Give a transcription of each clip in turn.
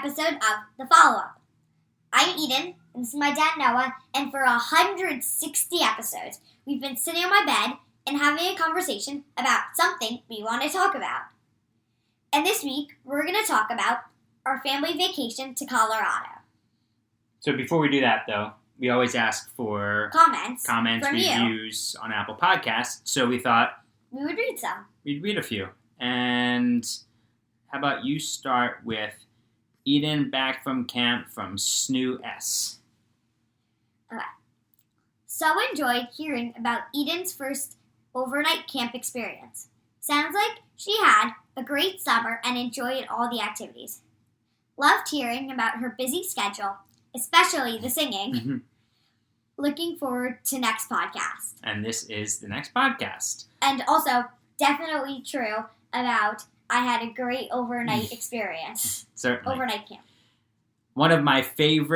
episode of The Follow-Up. I'm Eden, and this is my dad Noah, and for 160 episodes, we've been sitting on my bed and having a conversation about something we want to talk about. And this week, we're going to talk about our family vacation to Colorado. So before we do that, though, we always ask for Comments from reviews on Apple Podcasts, so we thought we would read some. We'd read a few. And how about you start with Eden back from camp from Snoo S. Okay. So enjoyed hearing about Eden's first overnight camp experience. Sounds like she had a great summer and enjoyed all the activities. Loved hearing about her busy schedule, especially the singing. Mm-hmm. Looking forward to next podcast. And this is the next podcast. And also, definitely true about I had a great overnight experience. Certainly. Overnight camp. One of my fave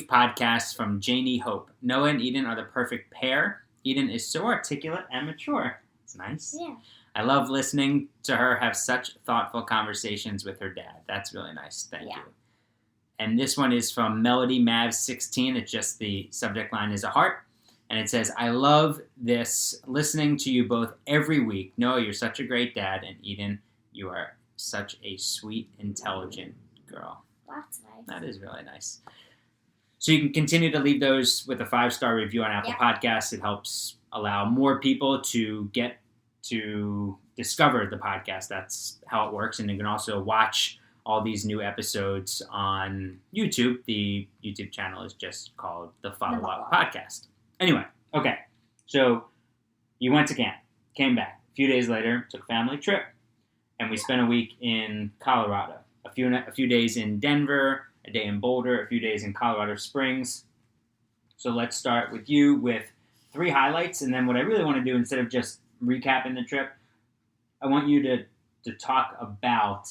podcasts from Janie Hope. Noah and Eden are the perfect pair. Eden is so articulate and mature. It's nice. Yeah. I love listening to her have such thoughtful conversations with her dad. That's really nice. Thank you. And this one is from Melody Mav 16. It's just the subject line is a heart. And it says, I love this, listening to you both every week. Noah, you're such a great dad. And Eden, you are such a sweet, intelligent girl. That's nice. That is really nice. So you can continue to leave those with a 5-star review on Apple Podcasts. It helps allow more people to get to discover the podcast. That's how it works. And you can also watch all these new episodes on YouTube. The YouTube channel is just called The Follow-Up Podcast. Anyway, okay. So you went to camp, came back. A few days later, took a family trip, and we spent a week in Colorado. A few days in Denver, a day in Boulder, a few days in Colorado Springs. So let's start with you with 3 highlights, and then what I really want to do, instead of just recapping the trip, I want you to talk about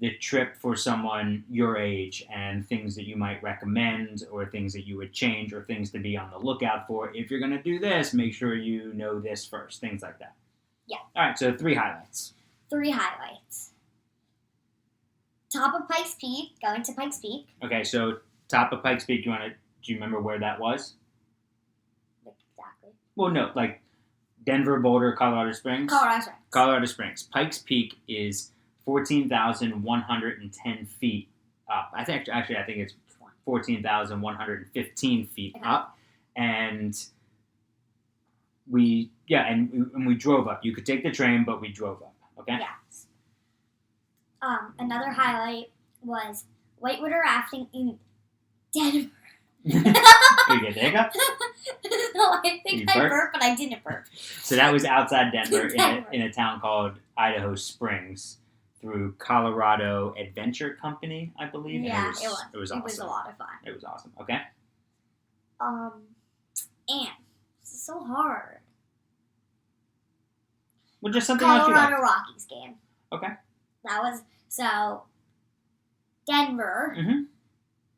the trip for someone your age and things that you might recommend or things that you would change or things to be on the lookout for. If you're going to do this, make sure you know this first. Things like that. Yeah. All right, so 3 highlights. 3 highlights. Top of Pikes Peak, going to Pikes Peak. Okay, so top of Pikes Peak, do you remember where that was? Exactly. Well, no, like Denver, Boulder, Colorado Springs? Colorado Springs. Colorado Springs. Pikes Peak is 14,110 feet up. I think it's 14,115 feet up. And we drove up. You could take the train, but we drove up. Okay? Yes. Another highlight was whitewater rafting in Denver. Did you get the hiccup? No, I think I burped, but I didn't burp. So that was outside Denver, in a town called Idaho Springs, through Colorado Adventure Company, I believe. Yeah, it was awesome. It was a lot of fun. It was awesome. Okay. And this is so hard. Well, just something else you like. Colorado Rockies game. Okay. That was Denver,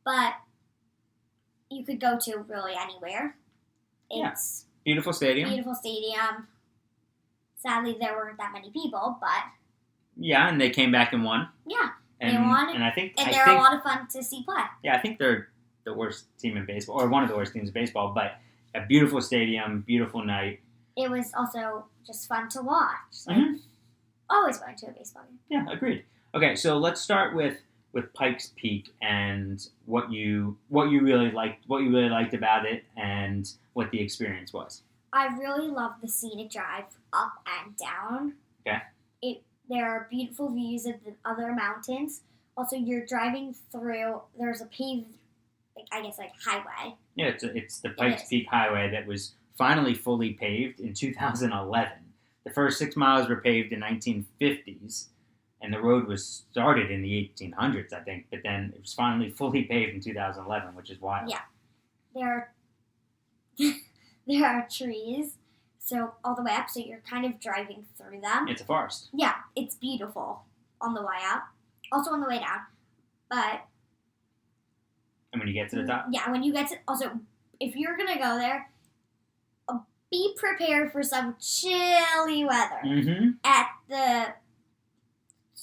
but you could go to really anywhere. It's beautiful stadium. Beautiful stadium. Sadly, there weren't that many people, but yeah, and they came back and won. Yeah, they won, and I think they're a lot of fun to see play. Yeah, I think they're the worst team in baseball, or one of the worst teams in baseball. But a beautiful stadium, beautiful night. It was also just fun to watch. Always going to a baseball game. Yeah, agreed. Okay, so let's start with Pikes Peak and what you really liked about it and what the experience was. I really love the scenic drive up and down. Okay. There are beautiful views of the other mountains. Also, you're driving through. There's a paved, highway. Yeah, it's the Pikes Peak Highway that was finally fully paved in 2011. The first 6 miles were paved in 1950s, and the road was started in the 1800s, I think. But then it was finally fully paved in 2011, which is wild. Yeah, there are trees, so all the way up. So you're kind of driving through them. It's a forest. Yeah, it's beautiful on the way up, also on the way down. And when you get to the top. Yeah, when you get to if you're gonna go there, be prepared for some chilly weather. Mm-hmm. At the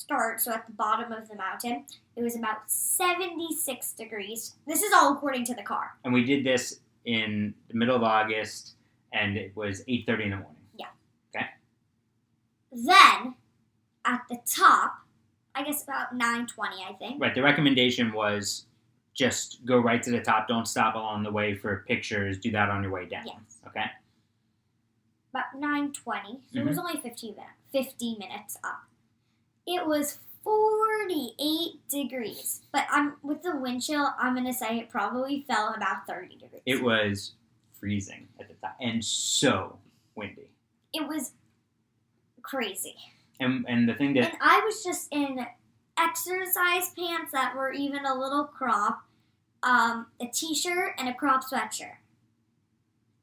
start, so at the bottom of the mountain, it was about 76 degrees. This is all according to the car. And we did this in the middle of August, and it was 8:30 in the morning. Yeah. Okay. Then, at the top, I guess about 9:20, I think. Right. The recommendation was just go right to the top. Don't stop along the way for pictures. Do that on your way down. Yes. Okay. About 9:20. So it was only 50 minutes up. It was 48 degrees. But with the wind chill, I'm going to say it probably fell about 30 degrees. It was freezing at the top and so windy. It was crazy. And the thing that... And I was just in exercise pants that were even a little crop, a t-shirt, and a crop sweatshirt.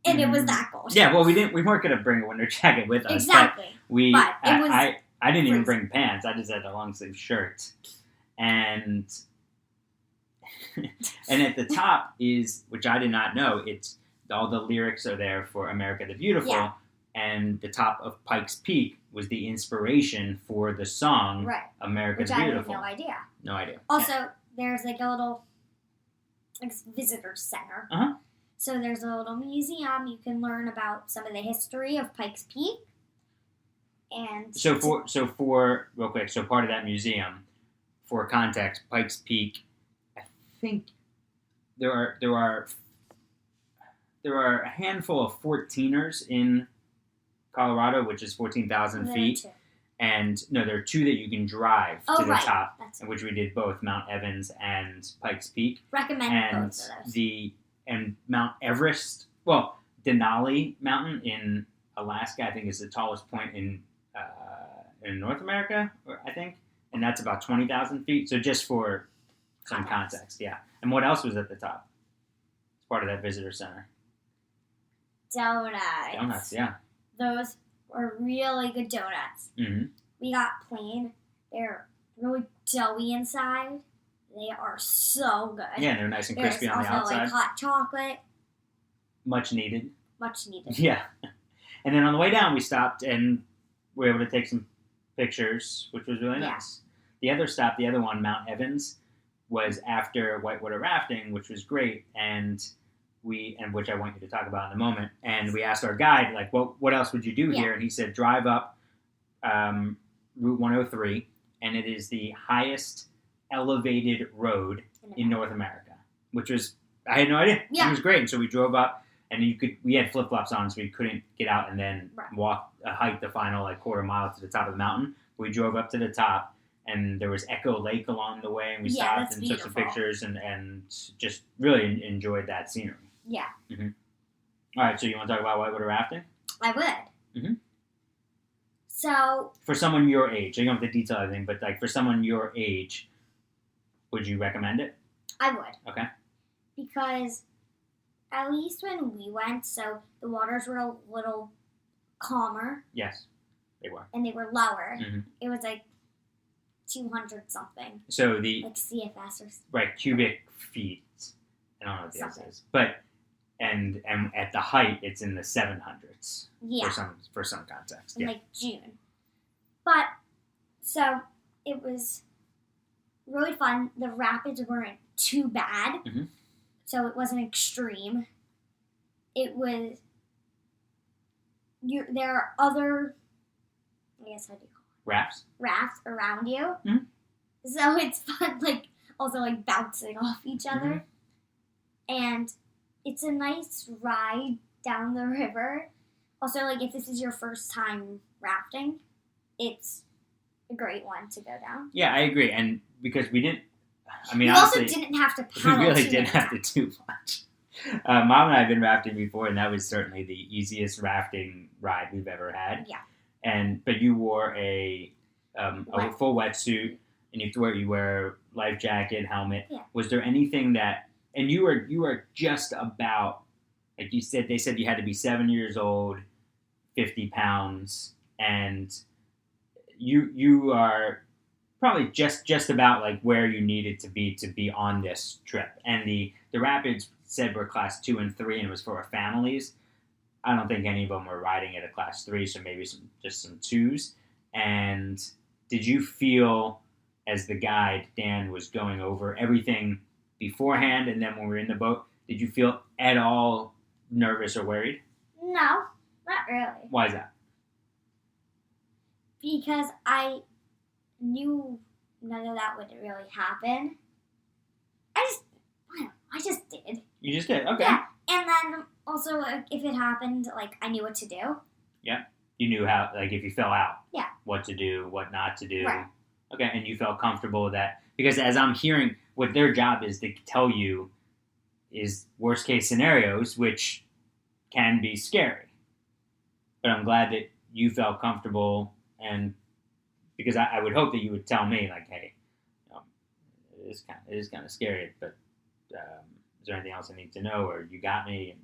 And it was that cold. Yeah, well, we weren't going to bring a winter jacket with us. Exactly. But it was I didn't even freezing. bring pants. I just had the long sleeve shirt. And and at the top is, which I did not know, it's all the lyrics are there for America the Beautiful. Yeah. And the top of Pikes Peak was the inspiration for the song Right. America Which the I had Beautiful. no idea. No idea. Also, there's like a little visitor center. Uh-huh. So there's a little museum. You can learn about some of the history of Pikes Peak. And So for real quick, so part of that museum, for context, Pikes Peak, I think there are a handful of 14ers in Colorado, which is 14,000 feet. And no, there are two that you can drive to the top, which we did both, Mount Evans and Pikes Peak. Recommend And both of those. And Mount Everest, well, Denali Mountain in Alaska, I think is the tallest point in North America, I think, and that's about 20,000 feet. So just for some context, yeah. And what else was at the top? It's part of that visitor center. Donuts. Donuts, yeah. Those were really good donuts. Mm-hmm. We got plain. They're really doughy inside. They are so good. Yeah, and they're nice and crispy on the There's also outside. like hot chocolate. Much needed. Much needed. Yeah. And then on the way down, we stopped and we were able to take some pictures, which was really nice. The other stop, the other one, Mount Evans, was after whitewater rafting, which was great, and which I want you to talk about in a moment. And we asked our guide, like, what else would you do here? And he said, drive up Route 103, and it is the highest elevated road in North America, which was, I had no idea. Yeah. It was great. And so we drove up, and we had flip-flops on, so we couldn't get out and then hike the final quarter mile to the top of the mountain. We drove up to the top, and there was Echo Lake along the way, and we stopped and took some pictures and just really enjoyed that scenery. Yeah. Mm-hmm. All right, so you want to talk about whitewater rafting? I would. Mm-hmm. So, for someone your age, you don't have to detail everything, but like for someone your age, would you recommend it? I would. Okay. Because at least when we went, so the waters were a little calmer. Yes, they were. And they were lower. Mm-hmm. It was like 200 something. So the like CFS or right cubic feet. I don't know what the answer is, but and at the height, it's in the 700s. Yeah. For some context. In like June. But so it was really fun. The rapids weren't too bad. Mm-hmm. So it wasn't extreme. It was. There are other. I guess how do you call it? Rafts around you. Mm-hmm. So it's fun, like also like bouncing off each other, and it's a nice ride down the river. Also, like if this is your first time rafting, it's a great one to go down. Yeah, I agree, and because we didn't. I mean, you honestly, also didn't have to paddle. We really didn't have to do much. Mom and I have been rafting before, and that was certainly the easiest rafting ride we've ever had. Yeah. But you wore a full wetsuit, and you wear a life jacket, helmet. Yeah. Was there anything that? And you were just about, like you said, they said you had to be 7 years old, 50 pounds, and you are probably just about like where you needed to be on this trip. And the rapids said were class 2 and 3, and it was for our families. I don't think any of them were riding at a class 3, so maybe some 2s. And did you feel as the guide, Dan was going over everything beforehand, and then when we were in the boat, did you feel at all nervous or worried? No, not really. Why is that? Because I knew none of that would really happen. I just did. You just did? Okay. Yeah, and then also if it happened, like I knew what to do. You knew how, like, if you fell out, Yeah. what to do, what not to do. Right. Okay, and you felt comfortable with that. Because as I'm hearing, what their job is to tell you is worst case scenarios, which can be scary. But I'm glad that you felt comfortable, and because I would hope that you would tell me, like, hey, it is kind of scary, but is there anything else I need to know, or you got me?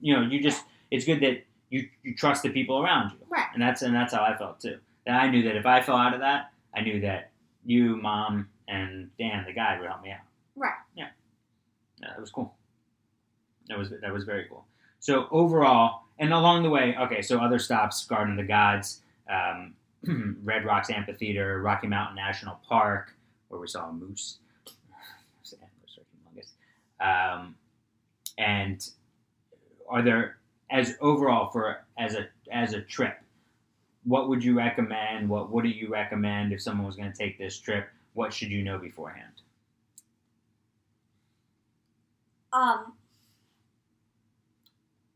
It's good that you trust the people around you, Right. and that's how I felt too. That I knew that if I fell out of that, I knew that you, Mom, and Dan, the guide, would help me out. Right. Yeah, that was cool. That was very cool. So overall, and along the way, okay, so other stops: Garden of the Gods, Red Rocks Amphitheater, Rocky Mountain National Park, where we saw a moose. Those antlers are humongous. And are there, as overall as a trip, what would you recommend? What wouldn't you recommend if someone was going to take this trip? What should you know beforehand?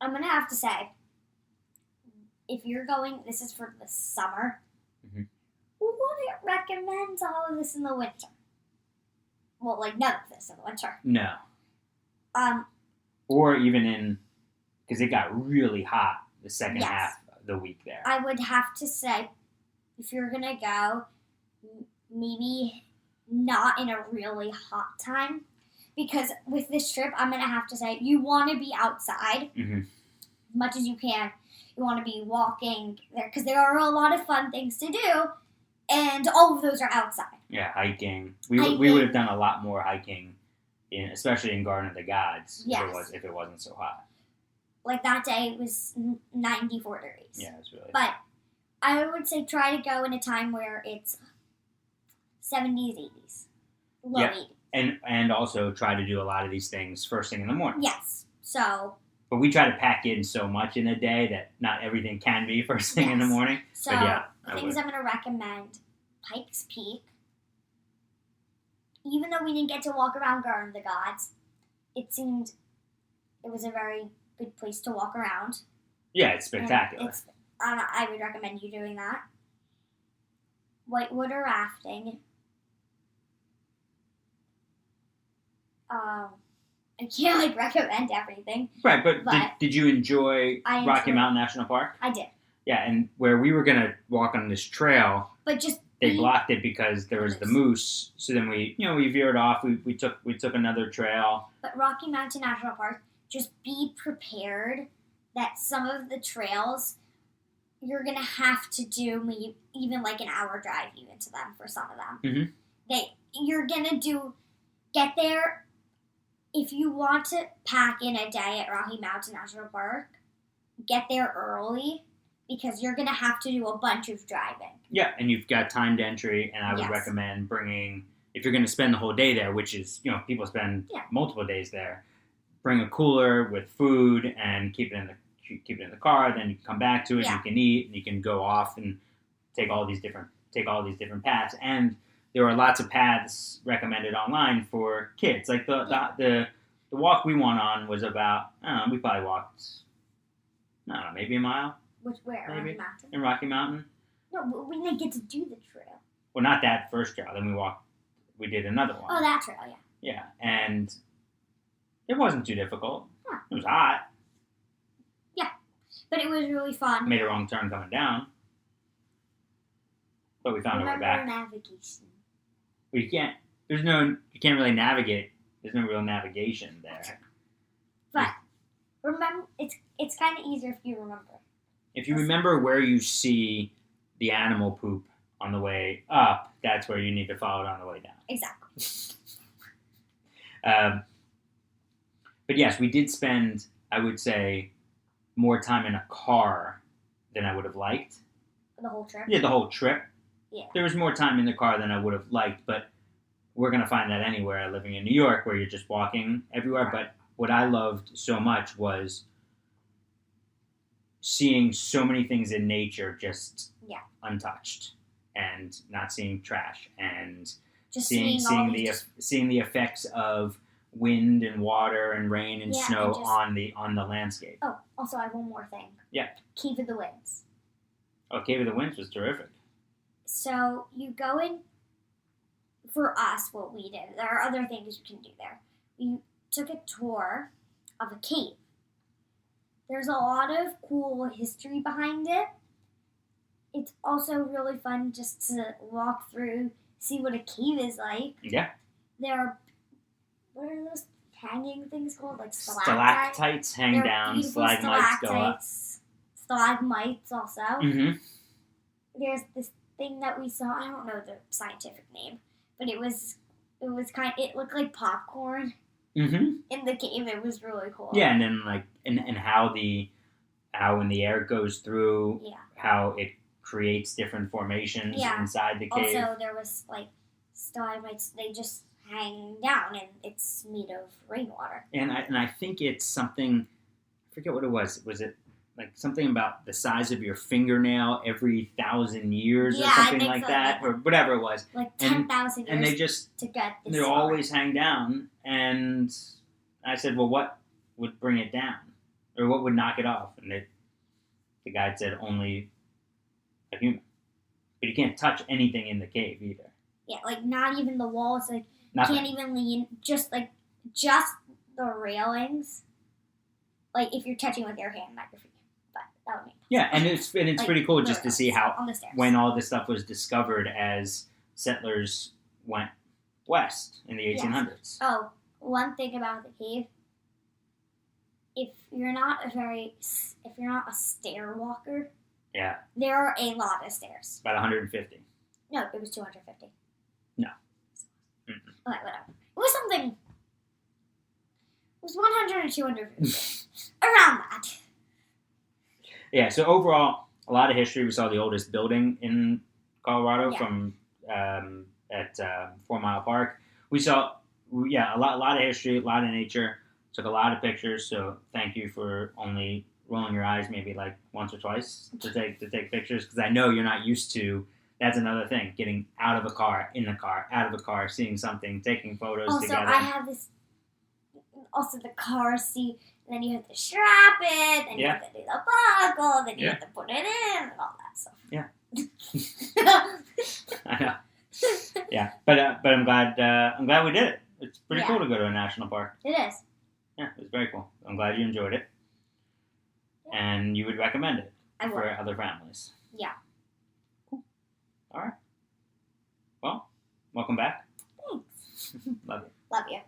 I'm gonna have to say, if you're going, this is for the summer. Mm-hmm. Wouldn't recommend all of this in the winter. Well, like none of this in the winter. No. Or even because it got really hot the second Yes. half of the week there. I would have to say, if you're gonna go, maybe not in a really hot time, because with this trip, I'm gonna have to say you want to be outside Mm-hmm. as much as you can. You want to be walking there because there are a lot of fun things to do, and all of those are outside. Yeah, hiking. We would have done a lot more hiking, especially in Garden of the Gods. Yes. If it wasn't so hot. Like that day, it was 94 degrees. Yeah, it was really. But I would say try to go in a time where it's 70s, 80s, low Yeah. 80s. And also try to do a lot of these things first thing in the morning. Yes. So. But we try to pack in so much in a day that not everything can be first thing in the Yes. morning. So but yeah, things I'm going to recommend: Pikes Peak. Even though we didn't get to walk around Garden of the Gods, it was a very good place to walk around. Yeah, it's spectacular. I would recommend you doing that. Whitewater rafting. I can't recommend everything. Right, but but did you enjoy I Rocky enjoyed- Mountain National Park? I did, Yeah, and where we were gonna walk on this trail, but just they blocked it because there was the moose. So then we veered off. We took another trail. But Rocky Mountain National Park, just be prepared that some of the trails you're gonna have to do even like an hour drive even to them for some of them. Mm-hmm. You're gonna get there. If you want to pack in a day at Rocky Mountain National Park, get there early because you're gonna have to do a bunch of driving. Yeah, and you've got timed entry, and I would Yes. recommend bringing, if you're going to spend the whole day there, which is, people spend multiple days there, bring a cooler with food and keep it in the car. Then you can come back to it, Yeah. you can eat, and you can go off and take all these different paths. And there are lots of paths recommended online for kids. Like the walk we went on was about, I don't know, we probably walked, I don't know, maybe a mile. Where? Maybe. Rocky Mountain? In Rocky Mountain. No, we didn't get to do the trail. Well, not that first trail. Then we did another one. Oh, that trail, yeah. Yeah, and it wasn't too difficult. Huh. It was hot. Yeah, but it was really fun. Made a wrong turn coming down. But we found our way back. Navigation. You can't really navigate. There's no real navigation there. But remember, it's kind of easier if you remember. If you remember where you see the animal poop on the way up, that's where you need to follow it on the way down. Exactly. But yes, we did spend, I would say, more time in a car than I would have liked. The whole trip? Yeah, the whole trip. Yeah. There was more time in the car than I would have liked, but we're going to find that anywhere living in New York where you're just walking everywhere. Right. But what I loved so much was seeing so many things in nature just untouched and not seeing trash and Just seeing all the these- seeing the effects of wind and water and rain and Yeah, snow and just- on the landscape. Oh, also I have one more thing. Yeah. Cave of the Winds. Oh, Cave of the Winds was terrific. So you go in. For us, what we did. There are other things you can do there. We took a tour of a cave. There's a lot of cool history behind it. It's also really fun just to walk through, see what a cave is like. Yeah. There are, what are those hanging things called? Like Stalactites hang They're down, beautiful stalagmites go up. Stalagmites also. Mm-hmm. There's this thing that we saw. I don't know the scientific name, but it looked like popcorn Mm-hmm. in the cave. It was really cool. Yeah, and then like and how when the air goes through, Yeah. how it creates different formations Yeah. inside the cave. Also, there was like stalagmites. They just hang down, and it's made of rainwater. And I think it's something, I forget what it was. Was it like something about the size of your fingernail every 1,000 years or Yeah, I something think like so, that, yeah. or whatever it was? Like And- 10,000 And they years just to get this. they far. always hang down. And I said, well, what would bring it down, or what would knock it off? And the guide said only a human. But you can't touch anything in the cave either. Yeah, like not even the walls. Like Nothing. can't even lean. Just the railings. Like if you're touching with your hand, not your feet. But that would make Yeah, and it's like, pretty cool just to see how on the stairs. when all this stuff was discovered as settlers went west in the 1800s. Oh, one thing about the cave. If you're not a stair walker, Yeah, there are a lot of stairs. about 150. No, it was 250. No. Okay, whatever. It was something. It was 100 or 250. Around that. Yeah, so overall, a lot of history. We saw the oldest building in Colorado Yeah. from at 4 Mile Park. We saw, a lot of history, a lot of nature. Took a lot of pictures. So thank you for only rolling your eyes maybe like once or twice to take pictures, because I know you're not used to. That's another thing: getting out of a car, in the car, out of a car, seeing something, taking photos Also, together. I have this. Also, the car seat. And then you have to strap it. Then you have to do the buckle. Then you have to put it in and all that stuff. Yeah. I know. Yeah, but I'm glad we did it. It's pretty Yeah. cool to go to a national park. It is. Yeah, it was very cool. I'm glad you enjoyed it, and you would recommend it I for will. other families. Yeah. Cool. All right. Well, welcome back. Thanks. Love you. Love you.